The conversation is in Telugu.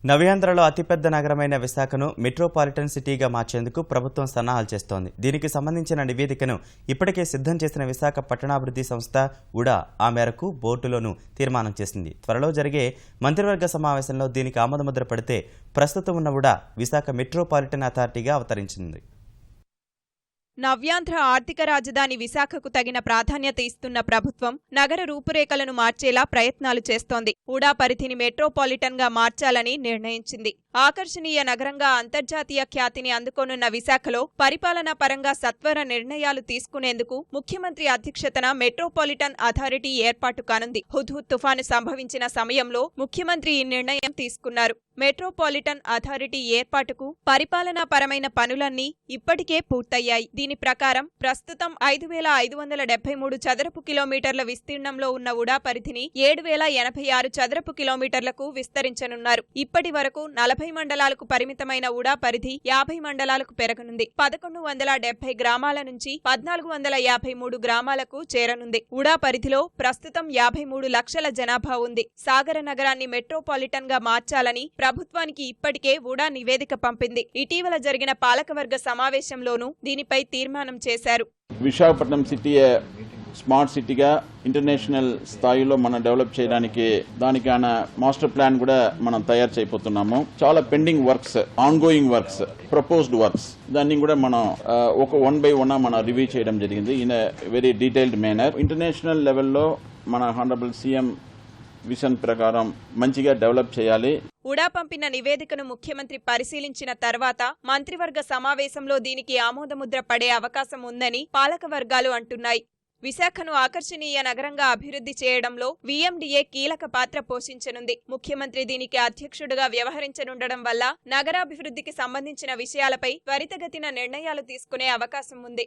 నవ్యాంధ్రలో అతిపెద్ద నగరమైన విశాఖను మెట్రోపాలిటన్ సిటీగా మార్చేందుకు ప్రభుత్వం సన్నాహాలు చేస్తోంది. దీనికి సంబంధించిన నివేదికను ఇప్పటికే సిద్ధం చేసిన విశాఖ పట్టణాభివృద్ధి సంస్థ ఉడా ఆ మేరకు బోర్డులోనూ తీర్మానం చేసింది. త్వరలో జరిగే మంత్రివర్గ సమావేశంలో దీనికి ఆమోదముద్ర పడితే ప్రస్తుతం ఉన్న ఉడా విశాఖ మెట్రోపాలిటన్ అథారిటీగా అవతరించింది. నవ్యాంధ్ర ఆర్థిక రాజధాని విశాఖకు తగిన ప్రాధాన్యత ఇస్తున్న ప్రభుత్వం నగర రూపురేఖలను మార్చేలా ప్రయత్నాలు చేస్తోంది. ఉడా పరిధిని మెట్రోపాలిటన్ గా మార్చాలని నిర్ణయించింది. ఆకర్షణీయ నగరంగా అంతర్జాతీయ ఖ్యాతిని అందుకోనున్న విశాఖలో పరిపాలనా పరంగా సత్వర నిర్ణయాలు తీసుకునేందుకు ముఖ్యమంత్రి అధ్యక్షతన మెట్రోపాలిటన్ అథారిటీ ఏర్పాటు కానుంది. హుద్హుద్ తుఫాను సంభవించిన సమయంలో ముఖ్యమంత్రి ఈ నిర్ణయం తీసుకున్నారు. మెట్రోపాలిటన్ అథారిటీ ఏర్పాటుకు పరిపాలనా పరమైన పనులన్నీ ఇప్పటికే పూర్తయ్యాయి. దీని ప్రకారం ప్రస్తుతం 5,573 చదరపు కిలోమీటర్ల విస్తీర్ణంలో ఉన్న ఉడా పరిధిని 7,086 చదరపు కిలోమీటర్లకు విస్తరించనున్నారు. ఇప్పటి వరకు 40 మండలాలకు పరిమితమైన ఉడా పరిధి 50 మండలాలకు పెరగనుంది. 1,170 గ్రామాల నుంచి 1,453 గ్రామాలకు చేరనుంది. ఉడా పరిధిలో ప్రస్తుతం 53 లక్షల జనాభా ఉంది. సాగర నగరాన్ని మెట్రోపాలిటన్ గా మార్చాలని ప్రభుత్వానికి ఇప్పటికే ఉడా నివేదిక పంపింది. ఇటీవల జరిగిన పాలకవర్గ సమావేశంలోనూ దీనిపై తీర్మానం చేశారు. విశాఖపట్నం సిటీ స్మార్ట్ సిటీగా ఇంటర్నేషనల్ స్థాయిలో మనం డెవలప్ చేయడానికి దానికైన మాస్టర్ ప్లాన్ కూడా మనం తయారు చేయబోతున్నాము. చాలా pending works, ongoing works, proposed works దాన్ని కూడా మనం ఒక 1 by 1 మనం రివ్యూ చేయడం జరిగింది in very detailed manner. International లెవెల్లో మన హానరబుల్ సీఎం విజన్ ప్రకారం మంచిగా డెవలప్ చేయాలి. ఉడా పంపిన నివేదికను ముఖ్యమంత్రి పరిశీలించిన తర్వాత మంత్రివర్గ సమావేశంలో దీనికి ఆమోదముద్ర పడే అవకాశం ఉందని పాలక వర్గాలు అంటున్నాయి. విశాఖను ఆకర్షణీయ నగరంగా అభివృద్ధి చేయడంలో వీఎండీఏ కీలక పాత్ర పోషించనుంది. ముఖ్యమంత్రి దీనికి అధ్యక్షుడిగా వ్యవహరించనుండడం వల్ల నగరాభివృద్ధికి సంబంధించిన విషయాలపై త్వరితగతిన నిర్ణయాలు తీసుకునే అవకాశం ఉంది.